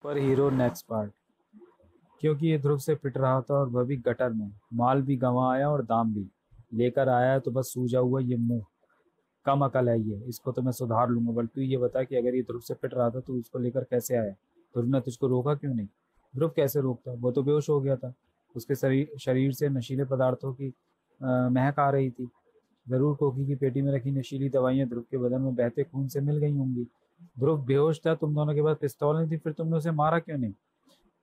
पर hero next part. क्योंकि ये ध्रुव से पिट रहा था और वह भी गटर में, माल भी गंवा आया और दाम भी लेकर आया है, तो बस सूजा हुआ ये मुंह। कम अकल है ये, इसको तो मैं सुधार लूंगा। बल्कि तू ये बता कि अगर ये ध्रुव से पिट रहा था तो इसको लेकर कैसे आया? ध्रुव ने तुझको रोका क्यों नहीं? ध्रुव कैसे रोकता, वो तो बेहोश हो गया था। उसके शरीर शरीर से नशीले पदार्थों की महक आ रही थी। जरूर कोकी की पेटी में रखी नशीली दवाइयां ध्रुव के बदन में बहते खून से मिल गई होंगी। ध्रुव बेहोश था, तुम दोनों के पास पिस्तौल नहीं थी, फिर तुमने उसे मारा क्यों नहीं?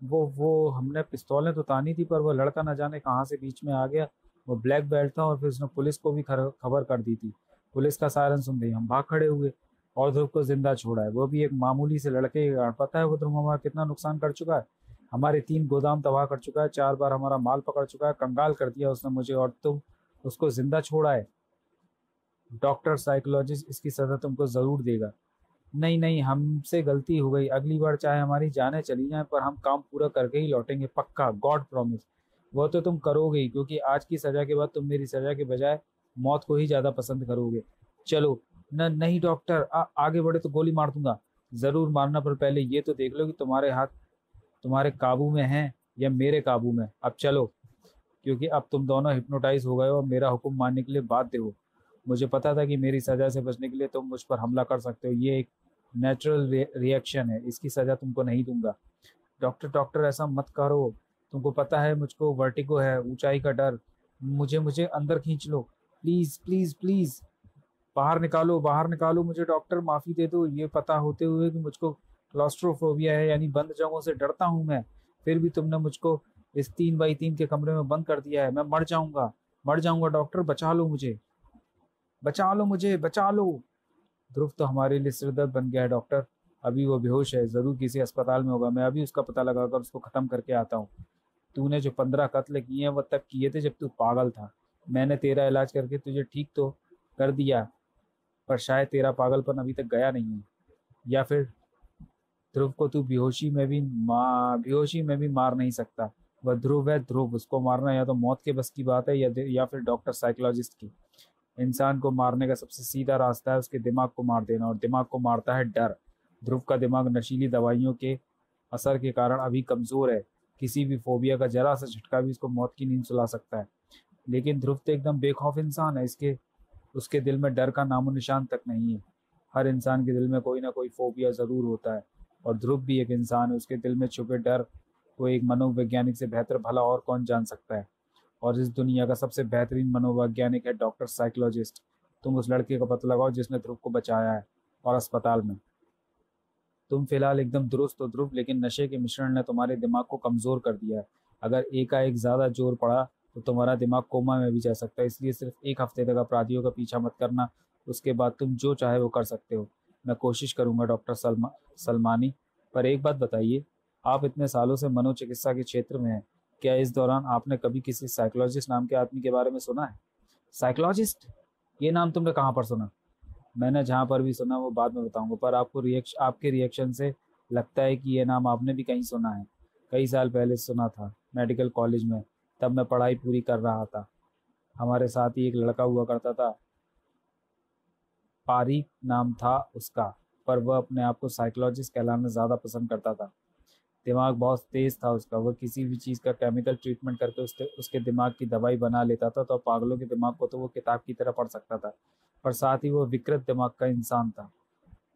वो हमने पिस्तौलें तो तानी थी, पर वो लड़का न जाने कहाँ से बीच में आ गया। वो ब्लैक बेल्ट था और फिर उसने पुलिस को भी खबर कर दी थी। पुलिस का सायरन सुनते ही हम भाग खड़े हुए और ध्रुव को जिंदा छोड़ा है, वो भी एक मामूली से लड़के के कारण। पता है वो ध्रुव हमारा कितना नुकसान कर चुका है? हमारे 3 गोदाम तबाह कर चुका है, 4 बार हमारा माल पकड़ चुका है, कंगाल कर दिया उसने मुझे, और तुम उसको जिंदा छोड़ा है। डॉक्टर साइकोलॉजिस्ट इसकी सजा तुमको जरूर देगा। नहीं नहीं, हमसे गलती हो गई, अगली बार चाहे हमारी जानें चली जाएं पर हम काम पूरा करके ही लौटेंगे, पक्का, गॉड प्रॉमिस। वो तो तुम करोगे ही, क्योंकि आज की सजा के बाद तुम मेरी सजा के बजाय मौत को ही ज्यादा पसंद करोगे। चलो। नहीं डॉक्टर, आगे बढ़े तो गोली मार दूंगा। जरूर मारना, पर पहले ये तो देख लो कि तुम्हारे हाथ तुम्हारे काबू में हैं या मेरे काबू में। अब चलो, क्योंकि अब तुम दोनों हिप्नोटाइज हो गए हो और मेरा हुक्म मानने के लिए बाध्य हो। मुझे पता था कि मेरी सजा से बचने के लिए तुम मुझ पर हमला कर सकते हो, ये एक नेचुरल रिएक्शन है, इसकी सजा तुमको नहीं दूंगा। डॉक्टर डॉक्टर, ऐसा मत करो। तुमको पता है मुझको वर्टिगो है, ऊंचाई का डर। मुझे मुझे अंदर खींच लो, प्लीज प्लीज प्लीज। बाहर निकालो मुझे डॉक्टर, माफी दे दो, ये पता होते हुए कि मुझको क्लॉस्ट्रोफोबिया है, यानी बंद जगहों से डरता हूं मैं। फिर भी तुमने मुझको इस 3x3 के कमरे में बंद कर दिया है, मैं मर जाऊंगा डॉक्टर, बचा लो मुझे, बचा लो मुझे, बचा लो। ध्रुव तो हमारे लिए सिरदर्द बन गया है डॉक्टर। अभी वो बेहोश है, जरूर किसी अस्पताल में होगा, मैं अभी उसका पता लगाकर उसको खत्म करके आता हूँ। तूने जो 15 कत्ल किए हैं वो तब किए थे जब तू पागल था। मैंने तेरा इलाज करके तुझे ठीक तो कर दिया, पर शायद तेरा पागलपन अभी तक गया नहीं है। या फिर ध्रुव को तू बेहोशी में भी मार नहीं सकता। वह ध्रुव है, ध्रुव, उसको मारना या तो मौत के बस की बात है या फिर डॉक्टर साइकोलॉजिस्ट की। इंसान को मारने का सबसे सीधा रास्ता है उसके दिमाग को मार देना, और दिमाग को मारता है डर। ध्रुव का दिमाग नशीली दवाइयों के असर के कारण अभी कमजोर है। किसी भी फोबिया का जरा सा झटका भी उसको मौत की नींद सुला सकता है। लेकिन ध्रुव तो एकदम बेखौफ इंसान है, इसके उसके दिल में डर का नामो निशान तक नहीं है। हर इंसान के दिल में कोई ना कोई फोबिया जरूर होता है, और ध्रुव भी एक इंसान है, उसके दिल में छुपे डर को एक मनोवैज्ञानिक से बेहतर भला और कौन जान सकता है। और इस दुनिया का सबसे बेहतरीन मनोवैज्ञानिक है डॉक्टर साइकोलॉजिस्ट। तुम उस लड़के का पता लगाओ जिसने ध्रुव को बचाया है, और अस्पताल में। तुम फिलहाल एकदम दुरुस्त हो ध्रुव, लेकिन नशे के मिश्रण ने तुम्हारे दिमाग को कमजोर कर दिया है। अगर एकाएक ज्यादा जोर पड़ा तो तुम्हारा दिमाग कोमा में भी जा सकता है, इसलिए सिर्फ एक हफ्ते तक अपराधियों का पीछा मत करना। उसके बाद तुम जो चाहे वो कर सकते हो। मैं कोशिश करूंगा डॉक्टर सलमानी। पर एक बात बताइए, आप इतने सालों से मनोचिकित्सा के क्षेत्र में हैं, क्या इस दौरान आपने कभी किसी साइकोलॉजिस्ट नाम के आदमी के बारे में सुना है? साइकोलॉजिस्ट? ये नाम तुमने कहाँ पर सुना? मैंने जहाँ पर भी सुना वो बाद में बताऊंगा, पर आपके रिएक्शन से लगता है कि ये नाम आपने भी कहीं सुना है। कई साल पहले सुना था, मेडिकल कॉलेज में। तब मैं पढ़ाई पूरी कर रहा था। हमारे साथ ही एक लड़का हुआ करता था, पारिक नाम था उसका। पर वह अपने आप को साइकोलॉजिस्ट कहलाना ज़्यादा पसंद करता था। दिमाग बहुत तेज था उसका, वह किसी भी चीज़ का केमिकल ट्रीटमेंट करके उसके उसके दिमाग की दवाई बना लेता था, तो पागलों के दिमाग को तो वो किताब की तरह पढ़ सकता था। पर साथ ही वो विकृत दिमाग का इंसान था।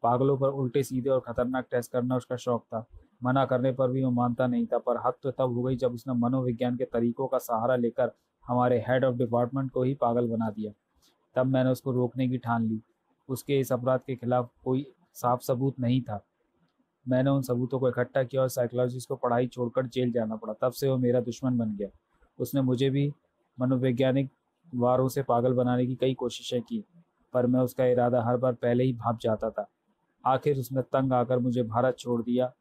पागलों पर उल्टे सीधे और खतरनाक टेस्ट करना उसका शौक था। मना करने पर भी वो मानता नहीं था, पर हद तो तब हो गई जब उसने मनोविज्ञान के तरीकों का सहारा लेकर हमारे हेड ऑफ डिपार्टमेंट को ही पागल बना दिया। तब मैंने उसको रोकने की ठान ली। उसके इस अपराध के खिलाफ कोई साफ सबूत नहीं था। मैंने उन सबूतों को इकट्ठा किया और साइकोलॉजिस्ट को पढ़ाई छोड़कर जेल जाना पड़ा। तब से वो मेरा दुश्मन बन गया। उसने मुझे भी मनोवैज्ञानिक वारों से पागल बनाने की कई कोशिशें की, पर मैं उसका इरादा हर बार पहले ही भाप जाता था। आखिर उसने तंग आकर मुझे भारत छोड़ दिया।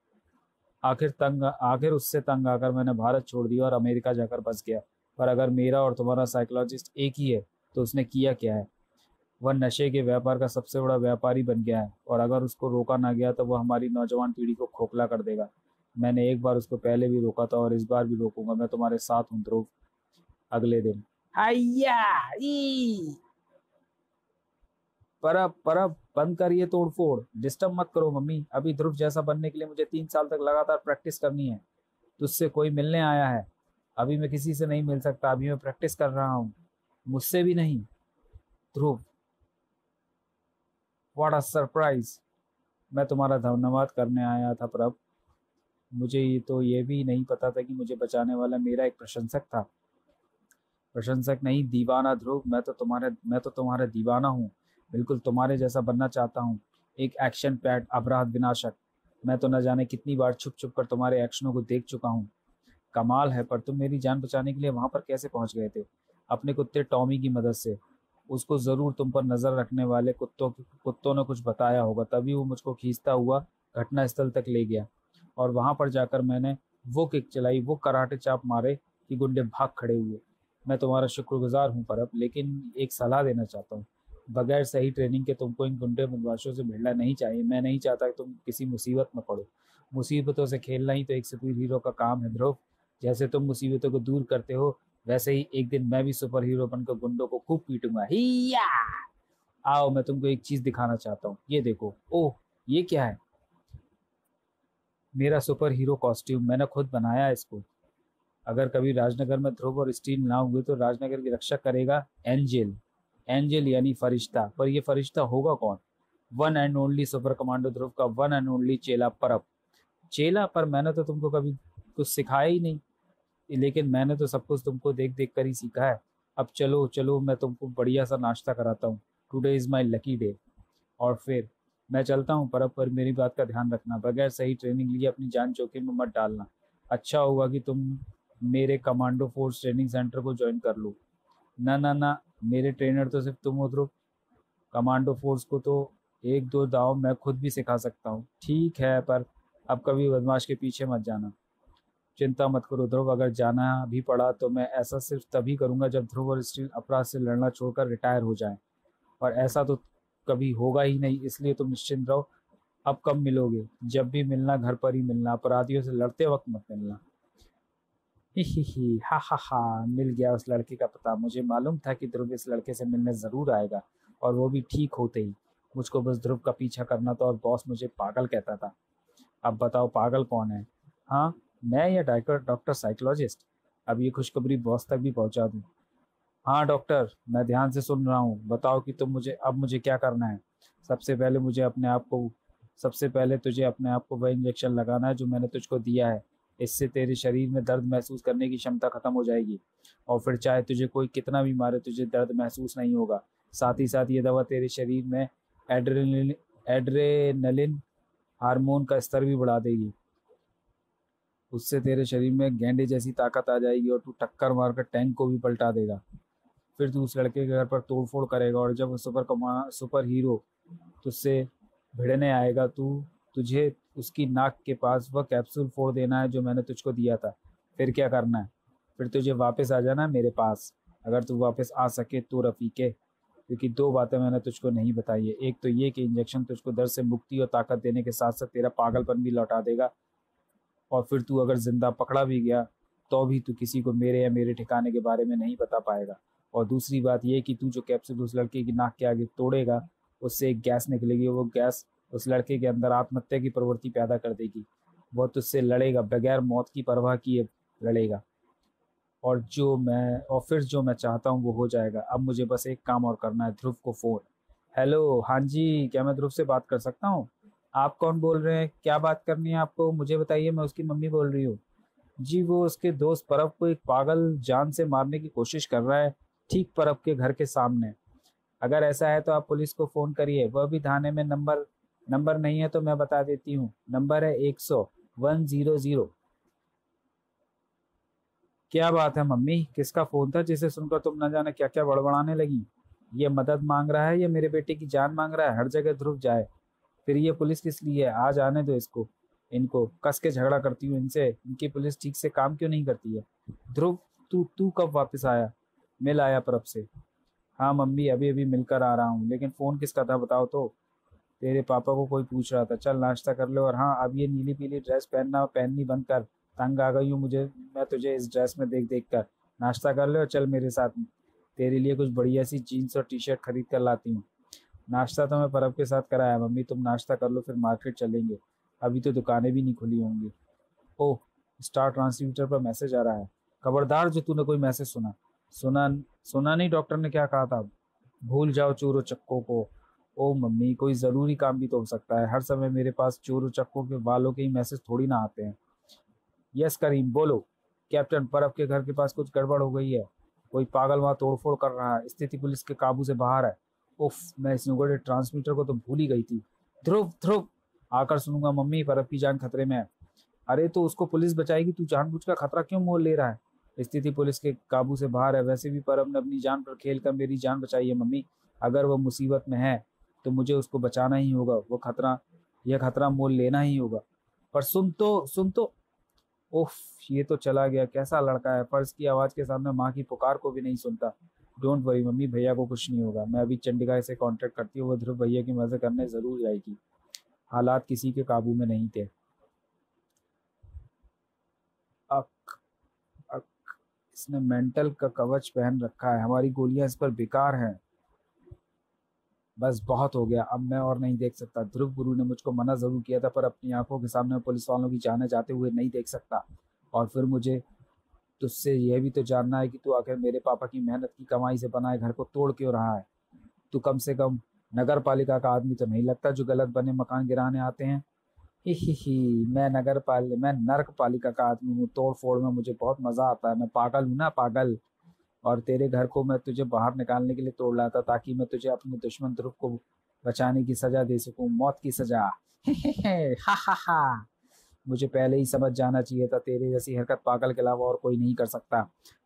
आखिर उससे तंग आकर मैंने भारत छोड़ दिया और अमेरिका जाकर बस गया। पर अगर मेरा और तुम्हारा साइकोलॉजिस्ट एक ही है, तो उसने किया क्या है? वह नशे के व्यापार का सबसे बड़ा व्यापारी बन गया है, और अगर उसको रोका ना गया तो वह हमारी नौजवान पीढ़ी को खोखला कर देगा। मैंने एक बार उसको पहले भी रोका था और इस बार भी रोकूंगा। मैं तुम्हारे साथ हूँ ध्रुव। अगले दिन, हाइया ई परब परब बंद करिए तोड़ फोड़, डिस्टर्ब मत करो मम्मी। अभी ध्रुव जैसा बनने के लिए मुझे 3 साल तक लगातार प्रैक्टिस करनी है। तुझसे कोई मिलने आया है? अभी मैं किसी से नहीं मिल सकता, अभी मैं प्रैक्टिस कर रहा हूँ। मुझसे भी नहीं। ध्रुव, व्हाट अ सरप्राइज। मैं तुम्हारा धन्यवाद करने आया था प्रभ। मुझे ये भी नहीं पता था कि मुझे बचाने वाला मेरा एक प्रशंसक था। प्रशंसक नहीं, दीवाना ध्रुव। मैं तो तुम्हारा दीवाना हूँ। बिल्कुल तुम्हारे जैसा बनना चाहता हूँ। एक एक्शन पैड अपराध विनाशक। मैं तो न जाने कितनी बार छुप छुप कर तुम्हारे एक्शनों को देख चुका हूँ। कमाल है, पर तुम मेरी जान बचाने के लिए वहां पर कैसे पहुंच गए थे? अपने कुत्ते टॉमी की मदद से। उसको जरूर तुम पर नजर रखने वाले कुत्तों ने कुछ बताया होगा, तभी वो मुझको खींचता हुआ घटना स्थल तक ले गया। और वहां पर जाकर मैंने वो किक चलाई, वो कराटे चाप मारे कि गुंडे भाग खड़े हुए। मैं तुम्हारा शुक्रगुजार हूँ परब, लेकिन एक सलाह देना चाहता हूँ। बगैर सही ट्रेनिंग के तुमको इन गुंडे बदमाशों से भिड़ना नहीं चाहिए। मैं नहीं चाहता कि तुम किसी मुसीबत में पड़ो। मुसीबतों से खेलना ही तो एक सुपर हीरो का काम है ध्रुव। जैसे तुम मुसीबतों को दूर करते हो, वैसे ही एक दिन मैं भी सुपर हीरो बनकर गुंडों को खूब पीटूंगा। हिया! आओ, मैं तुमको एक चीज दिखाना चाहता हूँ। ये देखो। ओह, ये क्या है? मेरा सुपर हीरो कॉस्ट्यूम। मैंने खुद बनाया है इसको। अगर कभी राजनगर में ध्रुव और स्टील ना हुए तो राजनगर की रक्षा करेगा एंजल। एंजल यानी फरिश्ता। पर ये फरिश्ता होगा कौन? One and only super commando Dhruv का वन एंड ओनली चेला परब। चेला? पर मैंने तो तुमको कभी कुछ सिखाया ही नहीं। लेकिन मैंने तो सब कुछ तुमको देख देख कर ही सीखा है। अब चलो चलो, मैं तुमको बढ़िया सा नाश्ता कराता हूँ। Today is my lucky day. और फिर मैं चलता हूँ पर मेरी बात का ध्यान रखना। बगैर सही ट्रेनिंग लिए अपनी जान जोखिम में मत डालना। अच्छा होगा कि तुम मेरे कमांडो फोर्स ट्रेनिंग सेंटर को ज्वाइन कर लो। ना ना ना, मेरे ट्रेनर तो सिर्फ तुम हो ध्रुव। कमांडो फोर्स को तो एक दो दाव मैं खुद भी सिखा सकता हूँ। ठीक है, पर अब कभी बदमाश के पीछे मत जाना। चिंता मत करो ध्रुव, अगर जाना भी पड़ा तो मैं ऐसा सिर्फ तभी करूंगा जब ध्रुव और स्टील अपराध से लड़ना छोड़कर रिटायर हो जाएं। और ऐसा तो कभी होगा ही नहीं, इसलिए तुम निश्चिंत रहो। अब कब मिलोगे? जब भी मिलना घर पर ही मिलना, अपराधियों से लड़ते वक्त मत मिलना। ही हा, मिल गया उस लड़के का पता। मुझे मालूम था कि ध्रुव इस लड़के से मिलने जरूर आएगा, और वो भी ठीक होते ही। मुझको बस ध्रुव का पीछा करना था और बॉस मुझे पागल कहता था। अब बताओ पागल कौन है? हाँ, मैं या डॉक्टर डॉक्टर साइकोलॉजिस्ट? अब ये खुशखबरी बॉस तक भी पहुंचा दूं। हाँ डॉक्टर, मैं ध्यान से सुन रहा हूँ। बताओ कि मुझे क्या करना है। सबसे पहले मुझे अपने आप को सबसे पहले तुझे अपने आप को वह इंजेक्शन लगाना है जो मैंने तुझको दिया है। इससे तेरे शरीर में दर्द महसूस करने की क्षमता खत्म हो जाएगी, और फिर चाहे तुझे कोई कितना भी मारे, तुझे दर्द महसूस नहीं होगा। साथ ही साथ ये दवा तेरे शरीर में एड्रेनलिन हार्मोन का स्तर भी बढ़ा देगी। उससे तेरे शरीर में गेंडे जैसी ताकत आ जाएगी और तू टक्कर मारकर टैंक को भी पलटा देगा। फिर तू उस लड़के के घर पर तोड़फोड़ करेगा, और जब वो सुपर हीरो तुझसे भिड़ने आएगा, तुझे उसकी नाक के पास वह कैप्सूल फोड़ देना है जो मैंने तुझको दिया था। फिर क्या करना है? फिर तुझे वापस आ जाना है मेरे पास। अगर तू वापस आ सके तो रफीके। क्योंकि दो बातें मैंने तुझको नहीं बताई है। एक तो ये कि इंजेक्शन तुझको दर्द से मुक्ति और ताकत देने के साथ साथ तेरा पागलपन भी लौटा देगा। और फिर तू अगर जिंदा पकड़ा भी गया तो भी तू किसी को मेरे या मेरे ठिकाने के बारे में नहीं बता पाएगा। और दूसरी बात यह कि तू जो कैप्सूल उस लड़के की नाक के आगे तोड़ेगा, उससे एक गैस निकलेगी। वो गैस उस लड़के के अंदर आत्महत्या की प्रवृत्ति पैदा कर देगी। वो तुझसे लड़ेगा, बगैर मौत की परवाह किए लड़ेगा। और फिर जो मैं चाहता हूँ वो हो जाएगा। अब मुझे बस एक काम और करना है, ध्रुव को फोन। हेलो, हाँ जी, क्या मैं ध्रुव से बात कर सकता हूँ? आप कौन बोल रहे हैं? क्या बात करनी है आपको, मुझे बताइए। मैं उसकी मम्मी बोल रही हूँ। जी, वो उसके दोस्त परब को एक पागल जान से मारने की कोशिश कर रहा है, ठीक परब के घर के सामने। अगर ऐसा है तो आप पुलिस को फोन करिए। वह भी थाने में नंबर नंबर नहीं है तो मैं बता देती हूँ। नंबर है 100 100। क्या बात है मम्मी, किसका फोन था जिसे सुनकर तुम न जाने क्या क्या बड़बड़ाने लगी? ये मदद मांग रहा है या मेरे बेटे की जान मांग रहा है? हर जगह ध्रुव जाए। फिर ये पुलिस किस लिए है? आज आने दो इसको। इनको कस के झगड़ा करती हूँ इनसे। इनकी पुलिस ठीक से काम क्यों नहीं करती है? ध्रुव, तू तू कब वापस आया? मिल आया परब से। हाँ मम्मी, अभी अभी मिलकर आ रहा हूँ। लेकिन फोन किसका था बताओ तो। तेरे पापा को कोई पूछ रहा था। चल नाश्ता कर ले, और हाँ, अब ये नीली पीली ड्रेस पहननी बंद कर। तंग आ गई हूँ मैं तुझे इस ड्रेस में देख देख कर। नाश्ता कर ले और चल मेरे साथ में। तेरे लिए कुछ बढ़िया सी जीन्स और टी शर्ट खरीद कर लाती हूँ। नाश्ता तो मैं परब के साथ कराया। मम्मी तुम नाश्ता कर लो फिर मार्केट चलेंगे, अभी तो दुकानें भी नहीं खुली होंगी। ओह, स्टार ट्रांसमीटर पर मैसेज आ रहा है। खबरदार जो तूने कोई मैसेज सुना। सुना? सुना नहीं, डॉक्टर ने क्या कहा था? भूल जाओ चोरों चक्कों को। ओ मम्मी, कोई ज़रूरी काम भी तो हो सकता है, हर समय मेरे पास चोरों चक्कों के वालों के ही मैसेज थोड़ी ना आते हैं। यस करीम बोलो। कैप्टन, परब के घर के पास कुछ गड़बड़ हो गई है। कोई पागल वहां तोड़फोड़ कर रहा है, स्थिति पुलिस के काबू से बाहर है। उफ, मैं इस नुगड़े ट्रांसमीटर को तो भूल ही गई थी। ध्रुव ध्रुव, आकर सुनूंगा मम्मी, परब की जान खतरे में है। अरे तो उसको पुलिस बचाएगी, तू जानबूझकर खतरा क्यों मोल ले रहा है? स्थिति पुलिस के काबू से बाहर है, वैसे भी परब ने अपनी जान पर खेल कर मेरी जान बचाई है मम्मी। अगर वो मुसीबत में है तो मुझे उसको बचाना ही होगा, वो खतरा, यह खतरा मोल लेना ही होगा। पर सुन तो, उफ, ये तो चला गया, कैसा लड़का है, फर्ज की आवाज के सामने माँ की पुकार को भी नहीं सुनता। डोंट वरी मम्मी, भैया को कुछ नहीं होगा। मैं अभी चंडिका से कांटेक्ट करती हूँ, वो ध्रुव भैया की मदद करने जरूर जाएगी। हालात किसी के काबू में नहीं थे। अक अक इसने मेंटल का कवच पहन रखा है, हमारी गोलियां इस पर बेकार हैं। बस बहुत हो गया, अब मैं और नहीं देख सकता। ध्रुव गुरु ने मुझको मना जरूर किया था, पर अपनी आंखों के सामने पुलिस वालों की जाने जाते हुए नहीं देख सकता। और फिर मुझे तुझसे यह भी तो जानना है कि तू आखिर मेरे पापा की मेहनत की कमाई से बनाए घर को तोड़ क्यों रहा है? तू कम से कम नगर पालिका का आदमी तो नहीं लगता जो गलत बने मकान गिराने आते हैं। ही, मैं नर्क पालिका का आदमी हूँ, तोड़ फोड़ में मुझे बहुत मजा आता है, मैं पागल हूँ ना, पागल। और तेरे घर को मैं तुझे बाहर निकालने के लिए तोड़ लाया था, ताकि मैं तुझे अपने दुश्मन ध्रुव को बचाने की सजा दे सकूं, मौत की सजा। हा हा हा, मुझे पहले ही समझ जाना चाहिए था, तेरे जैसी हरकत पागल के अलावा और कोई नहीं कर सकता।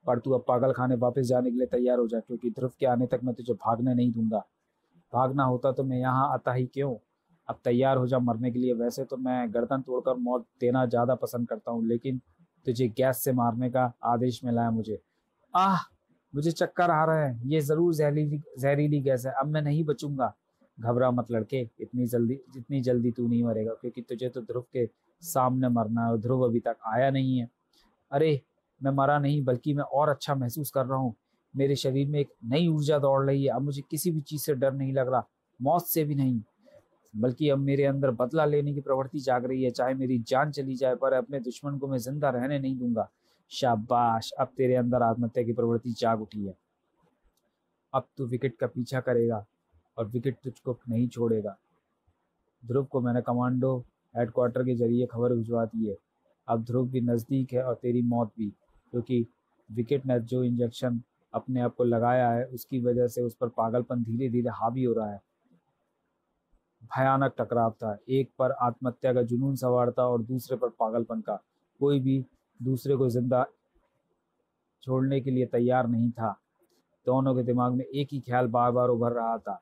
पर तू अब पागल खाने वापस जाने के लिए तैयार हो जा, क्योंकि ध्रुव के आने तक मैं तुझे भागने नहीं दूंगा। भागना होता तो मैं यहाँ आता ही क्यों? अब तैयार हो जा मरने के लिए। वैसे तो मैं गर्दन तोड़कर मौत देना ज्यादा पसंद करता हूँ, लेकिन तुझे गैस से मारने का आदेश मिला है मुझे। आह, मुझे चक्कर आ रहा है, ये जरूर जहरीली जहरीली गैस है, अब मैं नहीं बचूंगा। घबरा मत लड़के, जितनी जल्दी तू नहीं मरेगा, क्योंकि तुझे तो ध्रुव के सामने मरना है और ध्रुव अभी तक आया नहीं है। अरे, मैं मरा नहीं, बल्कि मैं और अच्छा महसूस कर रहा हूँ। मेरे शरीर में एक नई ऊर्जा दौड़ रही है, अब मुझे किसी भी चीज से डर नहीं लग रहा, मौत से भी नहीं। बल्कि अब मेरे अंदर बदला लेने की प्रवृत्ति जाग रही है, चाहे मेरी जान चली जाए, पर अपने दुश्मन को मैं जिंदा रहने नहीं दूंगा। शाबाश, अब तेरे अंदर आत्महत्या की प्रवृत्ति जाग उठी है। अब तू विकेट का पीछा करेगा और विकेट तुझको नहीं छोड़ेगा। ध्रुव को मैंने कमांडो हेडक्वार्टर के जरिए खबर भिजवा दी है। अब ध्रुव भी नज़दीक है और तेरी मौत भी, क्योंकि विकेट ने जो इंजेक्शन अपने आप को लगाया है उसकी वजह से उस पर पागलपन धीरे धीरे हावी हो रहा है। भयानक टकराव था, एक पर आत्महत्या का जुनून सवार था और दूसरे पर पागलपन का। कोई भी दूसरे को जिंदा छोड़ने के लिए तैयार नहीं था। दोनों के दिमाग में एक ही ख्याल बार बार उभर रहा था,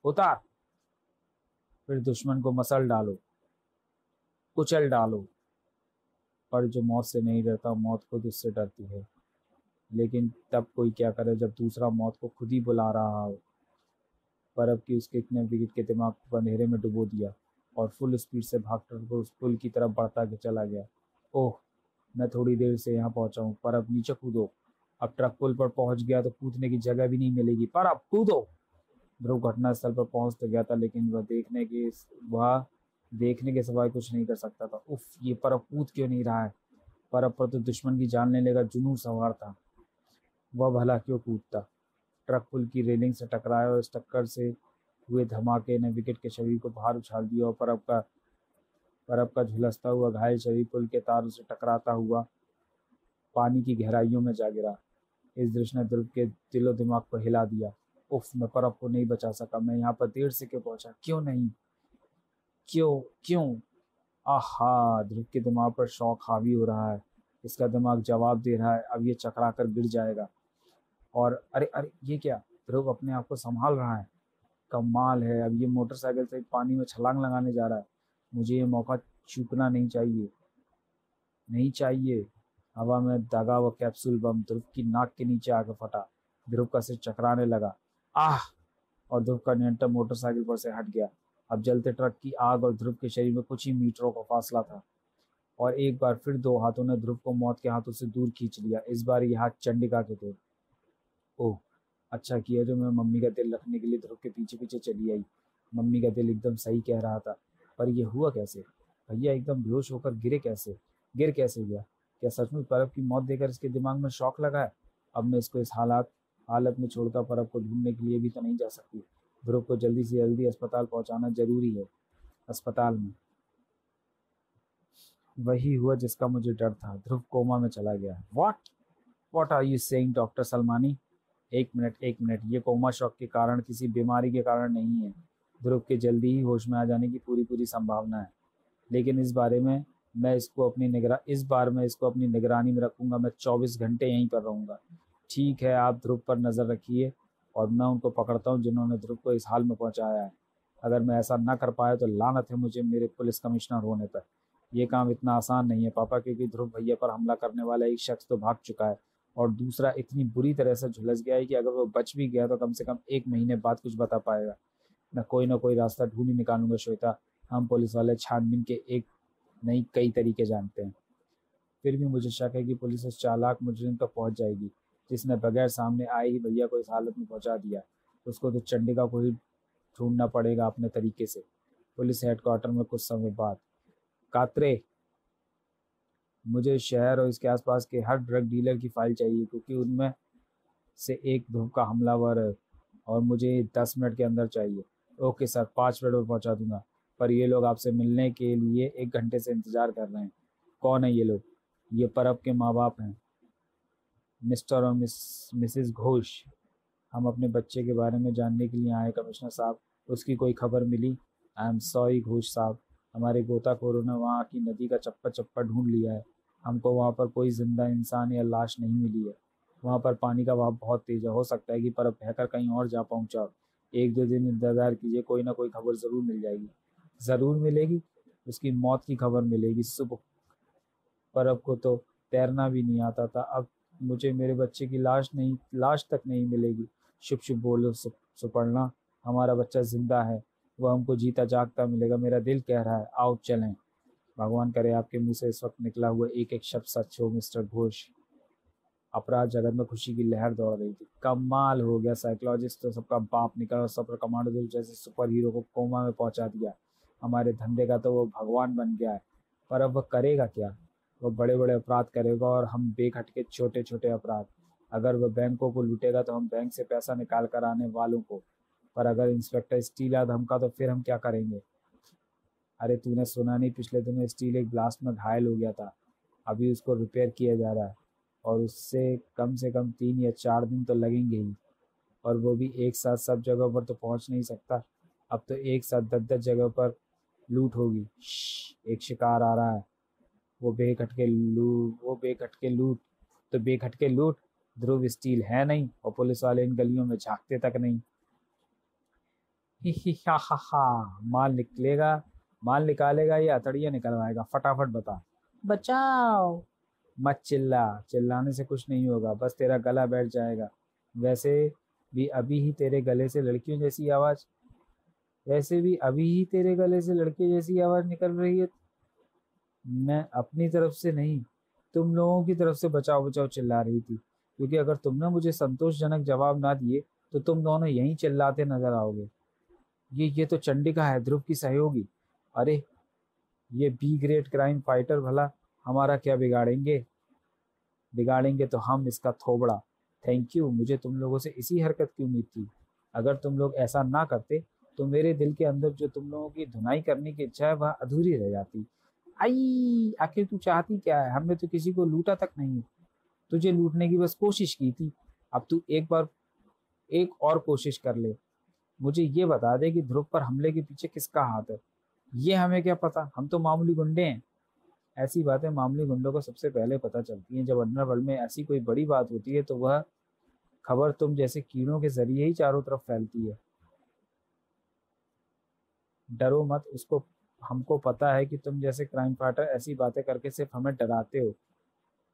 उतार, फिर दुश्मन को मसल डालो, कुचल डालो। पर जो मौत से नहीं डरता, मौत खुद उससे डरती है। लेकिन तब कोई क्या करे जब दूसरा मौत को खुद ही बुला रहा हो। पर अब की उसके ने विकेट के दिमाग को अंधेरे में डुबो दिया और फुल स्पीड से भागकर वो उस पुल की तरफ बढ़ता के चला गया। ओह, मैं थोड़ी देर से यहाँ पहुंचा हूँ, पर अब नीचे कूदो। अब ट्रक पुल पर पहुंच गया तो कूदने की जगह भी नहीं मिलेगी, पर अब कूदो। ध्रुव घटनास्थल पर पहुंच तो गया था, लेकिन वह देखने के सिवाय कुछ नहीं कर सकता था। उफ, ये पर अब कूद क्यों नहीं रहा है? पर अब पर तो दुश्मन की जान लेने का जुनून सवार था। वह भला क्यों कूदता? ट्रक पुल की रेलिंग से टकराया और इस टक्कर से हुए धमाके ने विकेट के शरीर को बाहर उछाल दिया और परब का झुलसता हुआ घायल शरीर पुल के तारों से टकराता हुआ पानी की गहराइयों में जा गिरा। इस दृश्य ने ध्रुव के दिलो दिमाग को हिला दिया। उफ, मैं परब को नहीं बचा सका, मैं यहाँ पर देर से क्यों पहुंचा, क्यों नहीं, क्यों क्यों? आहा, ध्रुव के दिमाग पर शौक हावी हो रहा है। इसका दिमाग जवाब दे रहा है, अब ये चकरा कर गिर जाएगा। और अरे अरे, ये क्या? ध्रुव अपने आप को संभाल रहा है, कमाल है। अब ये मोटरसाइकिल से पानी में छलांग लगाने जा रहा है। मुझे ये मौका चूकना नहीं चाहिए, नहीं चाहिए। हवा में दगा हुआ कैप्सूल बम ध्रुव की नाक के नीचे आकर फटा। ध्रुव का सिर चकराने लगा। आह, और ध्रुव का नियंत्रण मोटरसाइकिल पर से हट गया। अब जलते ट्रक की आग और ध्रुव के शरीर में कुछ ही मीटरों का फासला था। और एक बार फिर दो हाथों ने ध्रुव को मौत के हाथों से दूर खींच लिया। इस बार ये हाथ चंडिका के थे। ओह, अच्छा किया जो मैं मम्मी का दिल रखने के लिए ध्रुव के पीछे पीछे चली आई। मम्मी का दिल एकदम सही कह रहा था। पर ये हुआ कैसे? भैया एकदम बेहोश होकर गिर कैसे गया? क्या सचमुच परब की मौत देकर इसके दिमाग में शॉक लगा है? अब मैं इसको इस हालत में छोड़कर परब को ढूंढने के लिए भी तो नहीं जा सकती। ध्रुव को जल्दी से जल्दी अस्पताल पहुंचाना जरूरी है। अस्पताल में वही हुआ जिसका मुझे डर था। ध्रुव कोमा में चला गया। What are you saying doctor Salmani? एक मिनट, ये कोमा शॉक के कारण, किसी बीमारी के कारण नहीं है। ध्रुव के जल्दी ही होश में आ जाने की पूरी पूरी संभावना है। लेकिन इस बार मैं इसको अपनी निगरानी में रखूंगा। मैं 24 घंटे यहीं पर रहूंगा। ठीक है, आप ध्रुव पर नजर रखिए और मैं उनको पकड़ता हूँ जिन्होंने ध्रुव को इस हाल में पहुंचाया है। अगर मैं ऐसा ना कर पाया तो लानत है मुझे मेरे पुलिस कमिश्नर होने पर। ये काम इतना आसान नहीं है पापा, क्योंकि ध्रुव भैया पर हमला करने वाला एक शख्स तो भाग चुका है और दूसरा इतनी बुरी तरह से झुलस गया है कि अगर वो बच भी गया तो कम से कम 1 महीने बाद कुछ बता पाएगा। मैं कोई ना कोई रास्ता ढूंढ ही निकालूंगा श्वेता। हम पुलिस वाले छानबीन के एक नहीं कई तरीके जानते हैं। फिर भी मुझे शक है कि पुलिस उस चालाक मुजरिम तक पहुंच जाएगी जिसने बगैर सामने आए ही भैया को इस हालत में पहुंचा दिया। उसको तो चंडिका को ही ढूंढना पड़ेगा अपने तरीके से। पुलिस हेडक्वार्टर में कुछ समय बाद। कात्रे, मुझे शहर और इसके आसपास के हर ड्रग डीलर की फाइल चाहिए, क्योंकि उनमें से एक ध्रुव का हमलावर है और मुझे 10 मिनट के अंदर चाहिए। ओके सर, 5 मिनट में पहुंचा दूंगा। पर ये लोग आपसे मिलने के लिए 1 घंटे से इंतजार कर रहे हैं। कौन है ये लोग? ये परब के माँ बाप हैं, मिस्टर और मिसेस घोष। हम अपने बच्चे के बारे में जानने के लिए आए कमिश्नर साहब। उसकी कोई खबर मिली? आई एम सॉरी घोष साहब, हमारे गोताखोरों ने वहाँ की नदी का चप्पा चप्पा ढूंढ लिया है। हमको वहाँ पर कोई जिंदा इंसान या लाश नहीं मिली है। वहाँ पर पानी का बहाव बहुत तेज है। हो सकता है कि परब बहकर कहीं और जा पहुँचा हो। 1-2 दिन इंतजार कीजिए, कोई ना कोई खबर ज़रूर मिल जाएगी। ज़रूर मिलेगी? उसकी मौत की खबर मिलेगी सुबह। परब को तो तैरना भी नहीं आता था, अब मुझे मेरे बच्चे की लाश तक नहीं मिलेगी। शुभ शुभ बोलो सुपर्णा, हमारा बच्चा जिंदा है। वह हमको जीता जागता मिलेगा। मेरा दिल कह रहा है आओ चलें। भगवान करे आपके मुंह से इस वक्त निकला हुआ एक एक शब्द सच हो मिस्टर घोष। अपराध जगत में खुशी की लहर दौड़ रही थी। कमाल हो गया, साइकोलॉजिस्ट तो सबका बाप निकला और सब कमांडो जैसे सुपर हीरो को कोमा में पहुंचा दिया। हमारे धंधे का तो वो भगवान बन गया है। पर अब वह करेगा क्या? वो बड़े बड़े अपराध करेगा और हम बेखटके छोटे छोटे अपराध। अगर वह बैंकों को लूटेगा तो हम बैंक से पैसा निकाल कर आने वालों को। पर अगर इंस्पेक्टर स्टील या धमका तो फिर हम क्या करेंगे? अरे तूने सुना नहीं, पिछले दिनों स्टील एक ब्लास्ट में घायल हो गया था। अभी उसको रिपेयर किया जा रहा है और उससे कम से कम 3 या 4 दिन तो लगेंगे ही। और वो भी एक साथ सब जगह पर तो पहुंच नहीं सकता। अब तो एक साथ 10-10 जगह पर लूट होगी। एक शिकार आ रहा है। वो बेखटके लूट। ध्रुव स्टील है नहीं और पुलिस वाले इन गलियों में झांकते तक नहीं। ही हा हा हा। माल निकालेगा या अतड़िया निकलवाएगा? फटाफट बता। बचाओ। मत चिल्लाने से कुछ नहीं होगा, बस तेरा गला बैठ जाएगा। वैसे भी अभी ही तेरे गले से लड़कियों जैसी आवाज वैसे भी अभी ही तेरे गले से लड़के जैसी आवाज निकल रही है। मैं अपनी तरफ से नहीं, तुम लोगों की तरफ से बचाओ बचाओ चिल्ला रही थी, क्योंकि अगर तुमने मुझे संतोषजनक जवाब ना दिए तो तुम दोनों यहीं चिल्लाते नजर आओगे। ये तो चंडिका है, ध्रुव की सहयोगी। अरे ये बी ग्रेड क्राइम फाइटर, भला हमारा क्या बिगाड़ेंगे तो हम इसका थोबड़ा। थैंक यू, मुझे तुम लोगों से इसी हरकत की उम्मीद थी। अगर तुम लोग ऐसा ना करते तो मेरे दिल के अंदर जो तुम लोगों की धुनाई करने की इच्छा है वह अधूरी रह जाती। आई आखिर तू चाहती क्या है? हमने तो किसी को लूटा तक नहीं, तुझे लूटने की बस कोशिश की थी। अब तू एक और कोशिश कर ले। मुझे ये बता दे कि ध्रुव पर हमले के पीछे किसका हाथ है। ये हमें क्या पता, हम तो मामूली गुंडे हैं। ऐसी बातें मामूली गुंडों को सबसे पहले पता चलती हैं। जब अंडरवर्ल्ड में ऐसी कोई बड़ी बात होती है तो वह खबर तुम जैसे कीड़ों के जरिए ही चारों तरफ फैलती है। डरो मत, उसको हमको पता है कि तुम जैसे क्राइम फाइटर ऐसी बातें करके सिर्फ हमें डराते हो।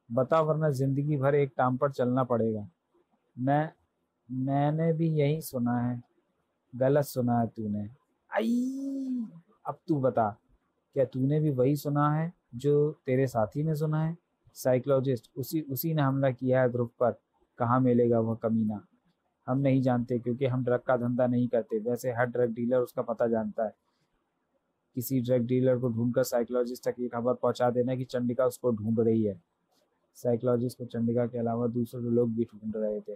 बता, वरना जिंदगी भर एक टांग पर चलना पड़ेगा। मैं मैंने भी यही सुना है। गलत सुना है तूने। आई अब तू बता, क्या तूने भी वही सुना है जो तेरे साथी ने सुना है? साइकोलॉजिस्ट, उसी उसी ने हमला किया है ध्रुव पर। कहाँ मिलेगा वह कमीना? हम नहीं जानते क्योंकि हम ड्रग का धंधा नहीं करते। वैसे हर ड्रग डीलर उसका पता जानता है। किसी ड्रग डीलर को ढूंढकर साइकोलॉजिस्ट तक ये खबर पहुंचा देना कि चंडिका उसको ढूंढ रही है। साइकोलॉजिस्ट को चंडिका के अलावा दूसरे लोग भी ढूंढ रहे थे।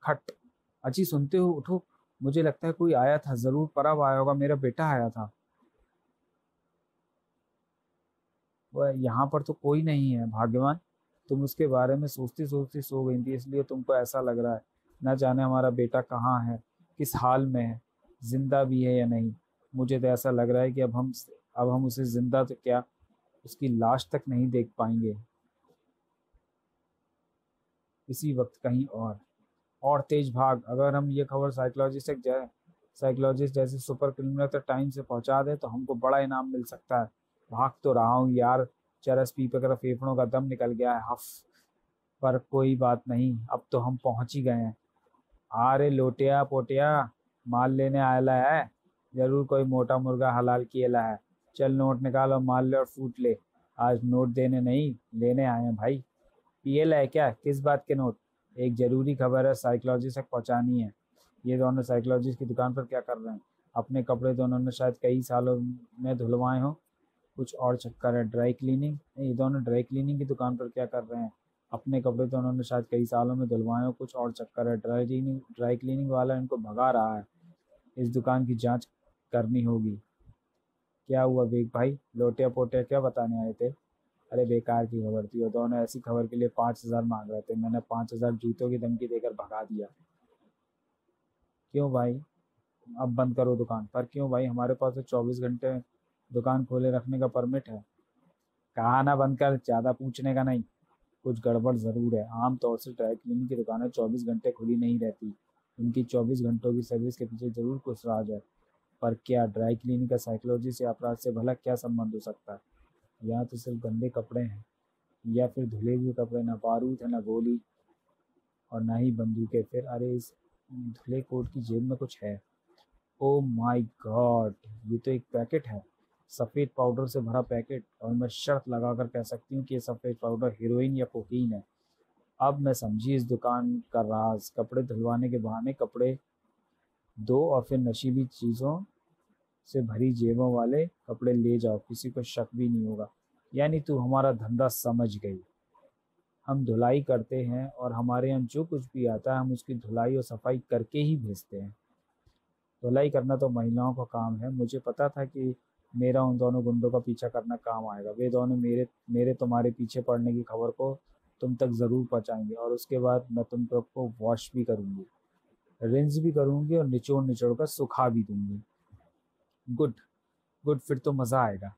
खट। अची सुनते हो उठो, मुझे लगता है कोई आया था, जरूर परब आया होगा, मेरा बेटा आया था। वह यहाँ पर तो कोई नहीं है भाग्यवान। तुम उसके बारे में सोचती सोचती सो गई थी, इसलिए तुमको ऐसा लग रहा है। न जाने हमारा बेटा कहाँ है, किस हाल में है, जिंदा भी है या नहीं। मुझे तो ऐसा लग रहा है कि अब हम उसे जिंदा तो क्या, उसकी लाश तक नहीं देख पाएंगे। इसी वक्त कहीं और तेज भाग। अगर हम ये खबर साइकोलॉजिस्ट जैसे सुपर क्रिमिनल तक टाइम से पहुंचा दे तो हमको बड़ा इनाम मिल सकता है। भाग तो रहा हूँ यार, चरस पी कर फेफड़ों का दम निकल गया है, हफ। पर कोई बात नहीं, अब तो हम पहुंच ही गए हैं। अरे लोटिया पोटिया, माल लेने आयला है, जरूर कोई मोटा मुर्गा हलाल किएला है। चल नोट निकाल और माल ले और फूट ले। आज नोट देने नहीं, लेने आए हैं भाई। पीएल है क्या, किस बात के नोट? एक जरूरी खबर है, साइकोलॉजिस्ट तक पहुंचानी है। ये दोनों साइकोलॉजिस्ट की दुकान पर क्या कर रहे हैं? अपने कपड़े तो उन्होंने शायद कई सालों में धुलवाए हों। कुछ और चक्कर है, ड्राई क्लीनिंग? नहीं, ये दोनों ड्राई क्लीनिंग की दुकान पर क्या कर रहे हैं? अपने कपड़े तो उन्होंने शायद कई सालों में धुलवाए हो, कुछ और चक्कर है। ड्राई क्लीनिंग वाला इनको भगा रहा है। इस दुकान की जांच करनी होगी। क्या हुआ वेग भाई, लोटिया पोटिया क्या बताने आए थे? अरे बेकार की खबर थी, वो दोनों ऐसी खबर के लिए 5,000 मांग रहे थे। मैंने 5,000 जूतों की धमकी देकर भगा दिया। क्यों भाई? अब बंद करो दुकान। पर क्यों भाई, हमारे पास तो 24 घंटे दुकान खोले रखने का परमिट है। कहा ना बंद कर, ज्यादा पूछने का नहीं। कुछ गड़बड़ जरूर है। आमतौर से ड्राई क्लीनिंग की दुकानें 24 घंटे खुली नहीं रहती। उनकी 24 घंटों की सर्विस के पीछे जरूर कुछ राज है। पर क्या ड्राई क्लीनिंग का साइकोलॉजी से अपराध से भला क्या संबंध हो सकता है? यहाँ तो सिर्फ गंदे कपड़े हैं, या फिर धुले हुए कपड़े। ना बारूद है, ना गोली, और ना ही बंदूकें। फिर अरे इस धुले कोट की जेब में कुछ है। ओ माय गॉड, ये तो एक पैकेट है, सफ़ेद पाउडर से भरा पैकेट। और मैं शर्त लगाकर कह सकती हूँ कि ये सफ़ेद पाउडर हीरोइन या कोकीन है। अब मैं समझी इस दुकान का राज। कपड़े धुलवाने के बहाने कपड़े दो और फिर नशीली चीज़ों से भरी जेबों वाले कपड़े ले जाओ, किसी को शक भी नहीं होगा। यानी तू हमारा धंधा समझ गई। हम धुलाई करते हैं और हमारे यहाँ जो कुछ भी आता है हम उसकी धुलाई और सफाई करके ही भेजते हैं। धुलाई करना तो महिलाओं का काम है। मुझे पता था कि मेरा उन दोनों गुंडों का पीछा करना काम आएगा। वे दोनों मेरे मेरे तुम्हारे पीछे पड़ने की खबर को तुम तक ज़रूर पहुंचाएंगे, और उसके बाद मैं तुम को वॉश भी करूंगी, रिंस भी करूंगी और निचोड़ निचोड़ कर सुखा भी दूंगी। गुड। गुड, फिर तो मज़ा आएगा।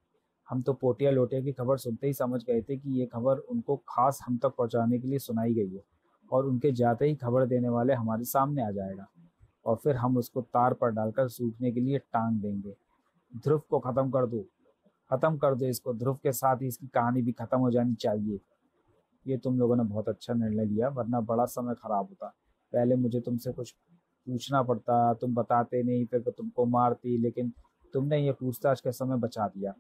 हम तो पोटिया लोटिया की खबर सुनते ही समझ गए थे कि ये खबर उनको खास हम तक पहुंचाने के लिए सुनाई गई है, और उनके जाते ही खबर देने वाले हमारे सामने आ जाएगा, और फिर हम उसको तार पर डालकर सूखने के लिए टांग देंगे। ध्रुव को खत्म कर दो इसको। ध्रुव के साथ ही इसकी कहानी भी खत्म हो जानी चाहिए। ये तुम लोगों ने बहुत अच्छा निर्णय लिया, वरना बड़ा समय खराब होता। पहले मुझे तुमसे कुछ पूछना पड़ता, तुम बताते नहीं, फिर तो तुमको मारती, लेकिन तुमने ये पूछताछ का समय बचा दिया।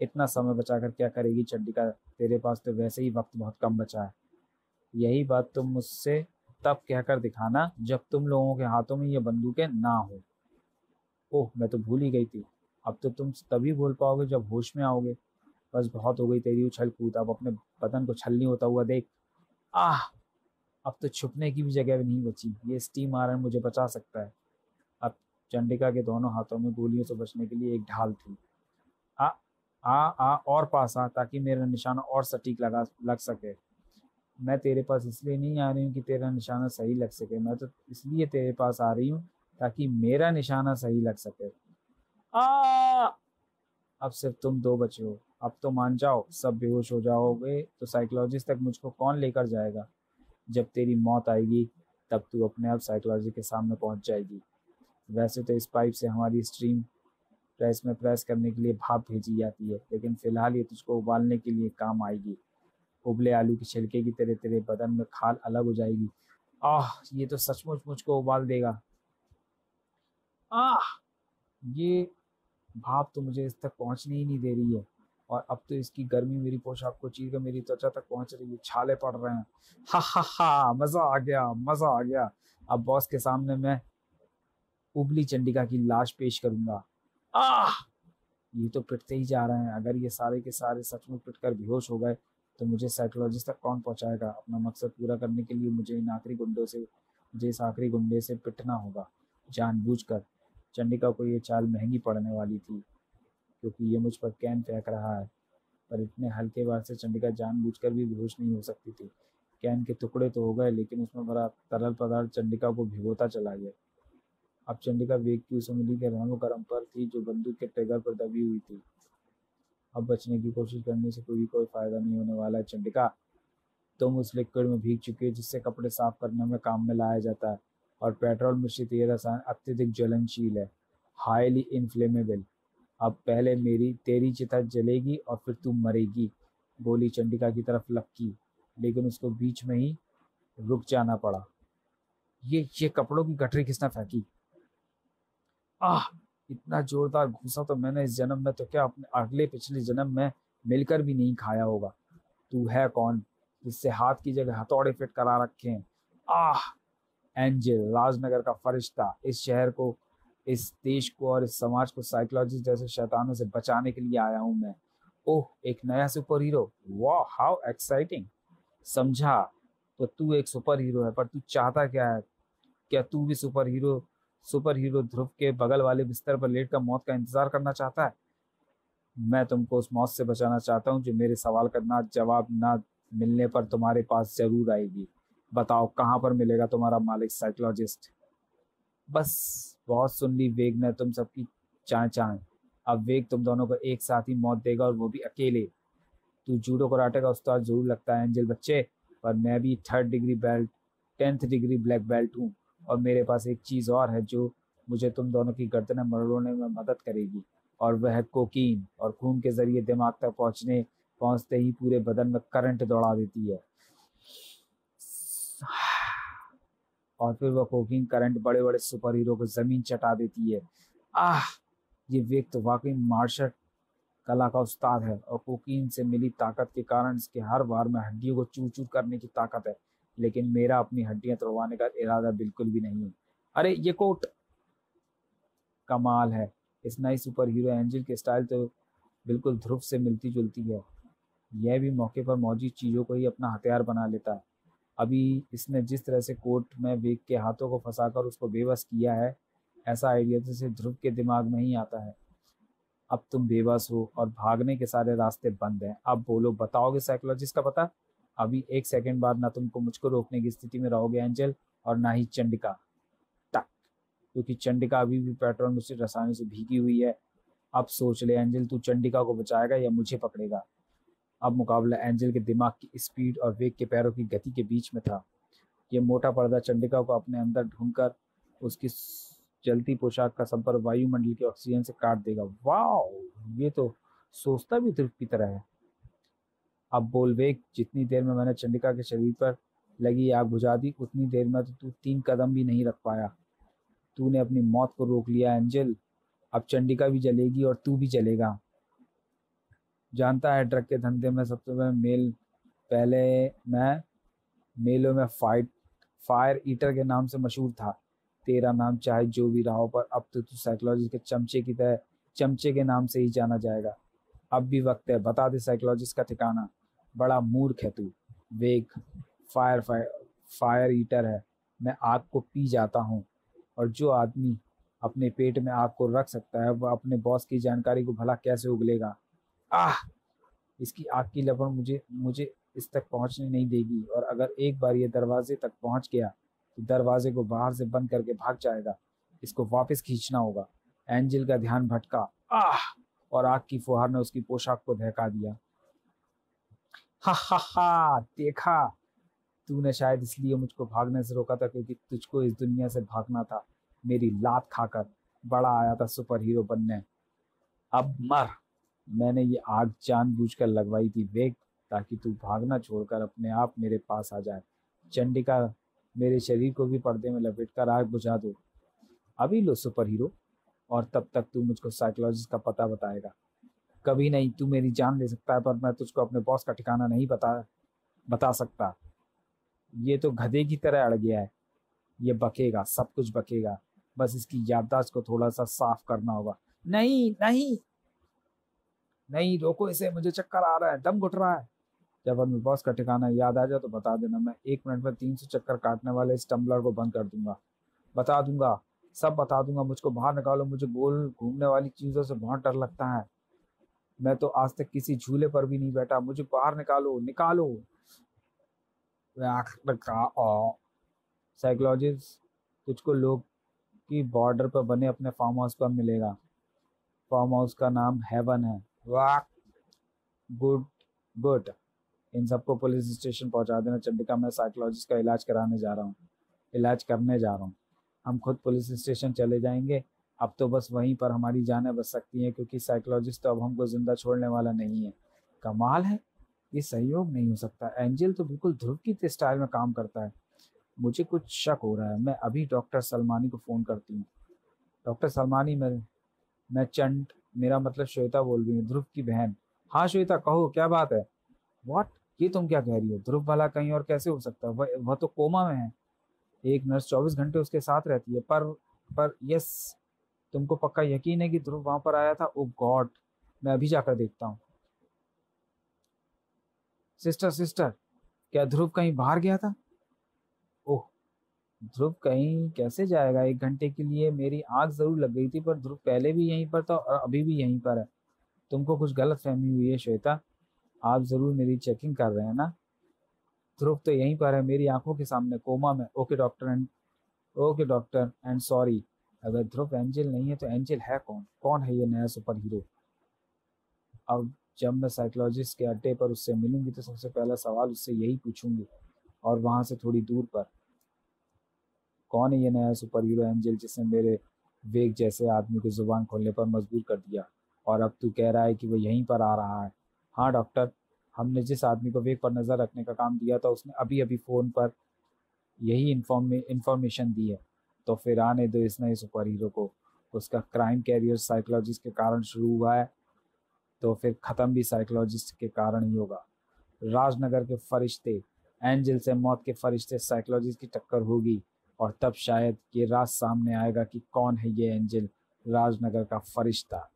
इतना समय बचाकर क्या करेगी चंडिका? तेरे पास तो वैसे ही वक्त बहुत कम बचा है। यही बात तुम मुझसे तब कहकर दिखाना जब तुम लोगों के हाथों में ये बंदूकें ना हो। ओह, मैं तो भूल ही गई थी। अब तो तुम तभी भूल पाओगे जब होश में आओगे। बस बहुत हो गई तेरी उछल कूद, अब अपने बदन को छलनी होता हुआ देख। आह, अब तो छुपने की भी जगह भी नहीं बची। ये स्टीम आयरन मुझे बचा सकता है। अब चंडिका के दोनों हाथों में गोलियों से बचने के लिए एक ढाल थी। आ आ आ और पास आ, ताकि मेरा निशाना और सटीक लग सके। मैं तेरे पास इसलिए नहीं आ रही हूँ कि तेरा निशाना सही लग सके, मैं तो इसलिए तेरे पास आ रही हूँ ताकि मेरा निशाना सही लग सके। आ अब सिर्फ तुम दो बचे हो। अब तो मान जाओ, सब बेहोश हो जाओगे तो साइकोलॉजिस्ट तक मुझको कौन लेकर जाएगा? जब तेरी मौत आएगी तब तू अपने आप साइकोलॉजी के सामने पहुंच जाएगी। वैसे तो इस पाइप से हमारी स्ट्रीम प्रेस में प्रेस करने के लिए भाप भेजी जाती है, लेकिन फिलहाल ये तुझको उबालने के लिए काम आएगी। उबले आलू के छिलके की तेरे तेरे बदन में खाल अलग हो जाएगी। आह, ये तो सचमुच मुझको उबाल देगा। आह, ये भाप तो मुझे इस तक पहुंचने ही नहीं दे रही है। और अब तो इसकी गर्मी मेरी पोशाक को चीर कर मेरी त्वचा तक पहुंच रही है, छाले पड़ रहे हैं। हा, मजा आ गया, मजा आ गया। अब बॉस के सामने मैं उबली चंडिका की लाश पेश करूंगा। आह, ये तो पिटते ही जा रहे हैं। अगर ये सारे के सारे सचमुच पिटकर बेहोश हो गए तो मुझे साइकोलॉजिस्ट तक कौन पहुंचाएगा? अपना मकसद पूरा करने के लिए मुझे इस आखिरी गुंडे से पिटना होगा, जानबूझकर। चंडिका को ये चाल महंगी पड़ने वाली थी, क्योंकि ये मुझ पर कैन फेंक रहा है। पर इतने हल्के वार से चंडिका जानबूझकर भी बेहोश नहीं हो सकती थी। कैन के टुकड़े तो हो गए, लेकिन उसमें भरा तरल पदार्थ चंडिका को भिगोता चला गया। अब चंडिका वेग की उस उंगली के रहमो करम पर थी जो बंदूक के ट्रिगर पर दबी हुई थी। अब बचने की कोशिश करने से कोई फायदा नहीं होने वाला है चंडिका। तुम उस लिक्विड में भीग चुके हो जिससे कपड़े साफ करने में काम में लाया जाता है, और पेट्रोल मिश्रित ये रसायन अत्यधिक ज्वलनशील है, हाईली इन्फ्लेमेबल। अब पहले मेरी तेरी चिता जलेगी और फिर तू मरेगी, बोली चंडिका की तरफ लपकी, लेकिन उसको बीच में ही रुक जाना पड़ा। ये कपड़ों की गठरी किसने फेंकी? आह, इतना जोरदार घूसा तो मैंने इस जन्म में तो क्या अपने अगले पिछले जन्म में मिलकर भी नहीं खाया होगा। तू है कौन जिससे हाथ की जगह हथौड़े फिट करा रखे हैं? आह, एंजल, राजनगर का फरिश्ता। इस शहर को, इस देश को और इस समाज को साइकोलॉजिस्ट जैसे शैतानों से बचाने के लिए आया हूं मैं। ओह, एक नया सुपर हीरो, वाह हाउ एक्साइटिंग। समझा, तो तू एक सुपर हीरो है, पर तू चाहता क्या है? क्या तू भी सुपर हीरो ध्रुव के बगल वाले बिस्तर पर लेटकर मौत का इंतजार करना चाहता है? मैं तुमको उस मौत से बचाना चाहता हूँ जो मेरे सवाल का ना जवाब ना मिलने पर तुम्हारे पास जरूर आएगी। बताओ कहाँ पर मिलेगा तुम्हारा मालिक साइकोलॉजिस्ट? बस, बहुत सुन ली वेग ने तुम सबकी चाय चाय। अब वेग तुम दोनों को एक साथ ही मौत देगा, और वो भी अकेले। तू जूडो कराटे का उस्ताद जरूर लगता है एंजल बच्चे, पर मैं भी 3rd degree belt 10th degree black belt हूँ। और मेरे पास एक चीज और है जो मुझे तुम दोनों की गर्दनें मरोड़ने में मदद करेगी, और वह है कोकीन। और खून के जरिए दिमाग तक पहुंचते ही पूरे बदन में करंट दौड़ा देती है। और फिर वह कोकीन करंट बड़े बड़े सुपर हीरो को जमीन चटा देती है। आह, ये वेग तो वाकई मार्शल कला का उस्ताद है, और कोकीन से मिली ताकत के कारण इसके हर वार में हड्डियों को चूर चूर करने की ताकत है। लेकिन मेरा अपनी हड्डियां तोड़वाने का इरादा बिल्कुल भी नहीं है। अरे, ये कोट कमाल है। इस नई सुपर हीरो एंजल की स्टाइल तो बिल्कुल ध्रुव से मिलती जुलती है। यह भी मौके पर मौजूद चीजों को ही अपना हथियार बना लेता है। अभी इसने जिस तरह से कोर्ट में वेग के हाथों को फंसाकर उसको बेबस किया है, ऐसा आइडिया तो सिर्फ ध्रुव के दिमाग में ही आता है। अब तुम बेबस हो और भागने के सारे रास्ते बंद हैं। अब बोलो, बताओगे साइकोलॉजिस्ट का पता? अभी 1 सेकंड बाद ना तुमको मुझको रोकने की स्थिति में रहोगे एंजल, और ना ही चंडिका तक, क्योंकि चंडिका अभी भी पेट्रोल मिश्रित रसायनों से भीगी हुई है। अब सोच ले एंजल, तू चंडिका को बचाएगा या मुझे पकड़ेगा? अब मुकाबला एंजल के दिमाग की स्पीड और वेग के पैरों की गति के बीच में था। ये मोटा पर्दा चंडिका को अपने अंदर ढूंढकर उसकी जलती पोशाक का संपर्क वायुमंडल के ऑक्सीजन से काट देगा। वाह, ये तो सोचता भी ध्रुव की तरह है। अब बोल वेग, जितनी देर में मैंने चंडिका के शरीर पर लगी आग बुझा दी, उतनी देर में तो तू 3 कदम भी नहीं रख पाया। तूने अपनी मौत को रोक लिया एंजल। अब चंडिका भी जलेगी और तू भी जलेगा। जानता है, ड्रग के धंधे में सबसे पहले मैं मेलों में फायर ईटर के नाम से मशहूर था। तेरा नाम चाहे जो भी रहा हो, पर अब तो तू साइकोलॉजिस्ट के चमचे के नाम से ही जाना जाएगा। अब भी वक्त है, बता दे साइकोलॉजिस्ट का ठिकाना। बड़ा मूर्ख है तू वेग। फायर फायर फायर ईटर है, मैं आग को पी जाता हूँ। और जो आदमी अपने पेट में आग को रख सकता है, वह अपने बॉस की जानकारी को भला कैसे उगलेगा? आह, इसकी आग की लपट मुझे इस तक पहुंचने नहीं देगी, और अगर एक बार ये दरवाजे तक पहुंच गया तो दरवाजे को बाहर से बंद करके भाग जाएगा। इसको वापस खींचना होगा। एंजल का ध्यान भटका। आह, और आग की फुहार ने उसकी पोशाक को दहका दिया। हा, देखा, तूने शायद इसलिए मुझको भागने से रोका था क्योंकि तुझको इस दुनिया से भागना था। मेरी लात खाकर बड़ा आया था सुपर हीरो बनने। अब मर। मैंने ये आग जानबूझकर लगवाई थी वेग, ताकि तू भागना छोड़कर अपने आप मेरे पास आ जाए। चंडिका, मेरे शरीर को भी पर्दे में लपेटकर आग बुझा दो। अभी लो सुपर हीरो, और तब तक तू मुझको साइकोलॉजिस्ट का पता बताएगा। कभी नहीं, तू मेरी जान ले सकता है पर मैं तुझको अपने बॉस का ठिकाना नहीं बता बता सकता। ये तो गधे की तरह अड़ गया है। ये बकेगा, सब कुछ बकेगा। बस इसकी याददाश्त को थोड़ा सा साफ करना होगा। नहीं नहीं नहीं, रोको इसे, मुझे चक्कर आ रहा है, दम घुट रहा है। जब अपने बॉस का ठिकाना याद आ जाए तो बता देना, मैं 1 मिनट में 300 चक्कर काटने वाले इस टम्बलर को बंद कर दूंगा। बता दूंगा, सब बता दूंगा। मुझको बाहर निकालो, मुझे गोल घूमने वाली चीजों से बहुत डर लगता है। मैं तो आज तक किसी झूले पर भी नहीं बैठा, मुझे बाहर निकालो निकालो। साइकोलॉजिस्ट, तुझको लोग की बॉर्डर पर बने अपने फार्म हाउस पर मिलेगा। फार्म हाउस का नाम हेवन है। वाह, गुड गुड। इन सबको पुलिस स्टेशन पहुंचा देना। चंडिका, मैं साइकोलॉजिस्ट का इलाज कराने जा रहा हूँ, इलाज करने जा रहा हूँ। हम खुद पुलिस स्टेशन चले जाएंगे। अब तो बस वहीं पर हमारी जानें बच सकती हैं, क्योंकि साइकोलॉजिस्ट तो अब हमको जिंदा छोड़ने वाला नहीं है। कमाल है, ये सहयोग नहीं हो सकता। एंजल तो बिल्कुल ध्रुव की स्टाइल में काम करता है। मुझे कुछ शक हो रहा है। मैं अभी डॉक्टर सलमानी को फ़ोन करती हूँ। डॉक्टर सलमानी, मैं चंड, मेरा मतलब श्वेता बोल रही हूँ, ध्रुव की बहन। हाँ श्वेता, कहो क्या बात है। व्हाट, ये तुम क्या कह रही हो? ध्रुव भला कहीं और कैसे हो सकता है? वह तो कोमा में है। एक नर्स 24 घंटे उसके साथ रहती है। पर यस, तुमको पक्का यकीन है कि ध्रुव वहां पर आया था? ओ गॉड, मैं अभी जाकर देखता हूँ। सिस्टर सिस्टर, क्या ध्रुव कहीं बाहर गया था? ओह, ध्रुव कहीं कैसे जाएगा? 1 घंटे के लिए मेरी आंख जरूर लग गई थी, पर ध्रुव पहले भी यहीं पर था और अभी भी यहीं पर है। तुमको कुछ गलत फहमी हुई है श्वेता। आप जरूर मेरी चेकिंग कर रहे हैं ना? ध्रुव तो यहीं पर है, मेरी आंखों के सामने, कोमा में। Okay doctor and sorry. अगर ध्रुव एंजल नहीं है तो एंजल है कौन? कौन है ये नया सुपर हीरो? अब जब मैं साइकोलॉजिस्ट के अड्डे पर उससे मिलूंगी तो सबसे पहला सवाल उससे यही पूछूंगी। और वहां से थोड़ी दूर पर, कौन है ये नया सुपर हीरो एंजल जिसने मेरे वेग जैसे आदमी को जुबान खोलने पर मजबूर कर दिया? और अब तू कह रहा है कि वो यहीं पर आ रहा है? हाँ डॉक्टर, हमने जिस आदमी को वेग पर नजर रखने का काम दिया था उसने अभी अभी फोन पर यही इंफॉर्मेशन दी है। तो फिर आने दो इस नए सुपर हीरो को। उसका क्राइम कैरियर साइकोलॉजिस्ट के कारण शुरू हुआ है, तो फिर खत्म भी साइकोलॉजिस्ट के कारण ही होगा। राजनगर के फरिश्ते, एंजल से मौत के फरिश्ते साइकोलॉजिस्ट की टक्कर होगी। और तब शायद ये राज सामने आएगा कि कौन है ये एंजल, राजनगर का फरिश्ता।